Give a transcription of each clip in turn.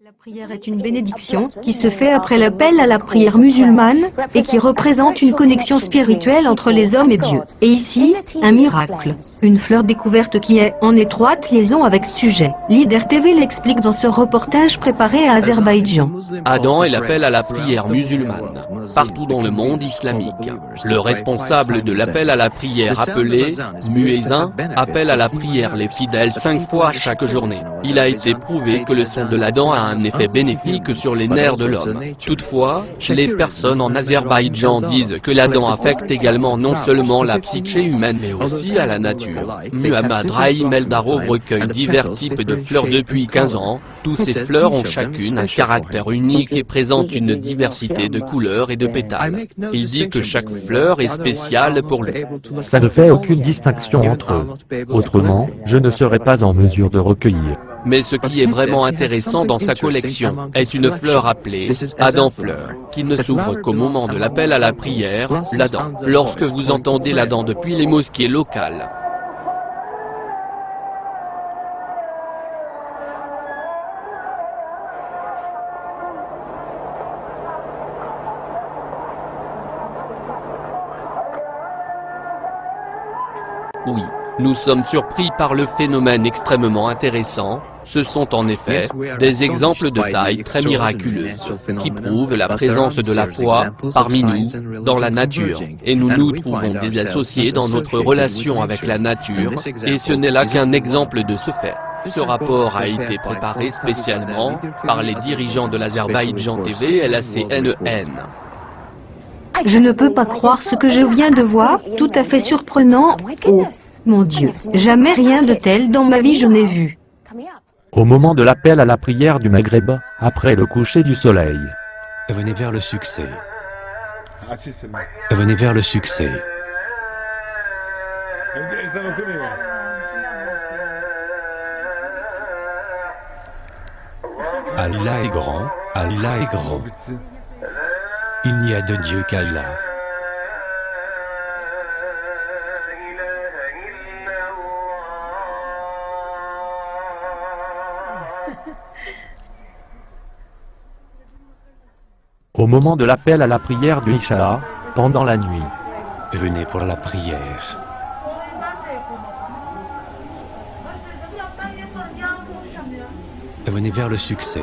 La prière est une bénédiction qui se fait après l'appel à la prière musulmane et qui représente une connexion spirituelle entre les hommes et Dieu. Et ici, un miracle, une fleur découverte qui est en étroite liaison avec ce sujet. Leader TV l'explique dans ce reportage préparé à Azerbaïdjan. Adam est l'appel à la prière musulmane, partout dans le monde islamique. Le responsable de l'appel à la prière appelé muezzin appelle à la prière les fidèles 5 fois chaque journée. Il a été prouvé que le son de l'Adhan a un effet bénéfique sur les nerfs de l'homme. Toutefois, les personnes en Azerbaïdjan disent que l'Adhan affecte également non seulement la psyché humaine mais aussi à la nature. Muhammad Rahim Eldarov recueille divers types de fleurs depuis 15 ans. Tous ces fleurs ont chacune un caractère unique et présentent une diversité de couleurs et de pétales. Il dit que chaque fleur est spéciale pour lui. Ça ne fait aucune distinction entre eux. Autrement, je ne serais pas en mesure de recueillir. Mais ce qui est vraiment intéressant dans sa collection est une fleur appelée Adhan fleur, qui ne s'ouvre qu'au moment de l'appel à la prière, l'Adhan. Lorsque vous entendez l'Adhan depuis les mosquées locales, oui, nous sommes surpris par le phénomène extrêmement intéressant. Ce sont en effet des exemples de taille très miraculeuse qui prouvent la présence de la foi parmi nous dans la nature. Et nous nous trouvons désassociés dans notre relation avec la nature et ce n'est là qu'un exemple de ce fait. Ce rapport a été préparé spécialement par les dirigeants de l'Azerbaïdjan TV et la CNN. Je ne peux pas croire ce que je viens de voir, tout à fait surprenant. Oh, mon Dieu, jamais rien de tel dans ma vie je n'ai vu. Au moment de l'appel à la prière du Maghreb, après le coucher du soleil. Venez vers le succès. Venez vers le succès. Allah est grand, Allah est grand. Il n'y a de Dieu qu'Allah. Au moment de l'appel à la prière du Isha, pendant la nuit. Venez pour la prière. Venez vers le succès.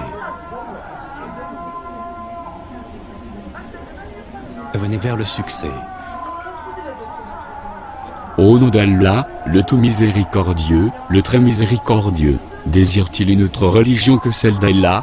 Venez vers le succès. Au nom d'Allah, le tout miséricordieux, le très miséricordieux, désire-t-il une autre religion que celle d'Allah?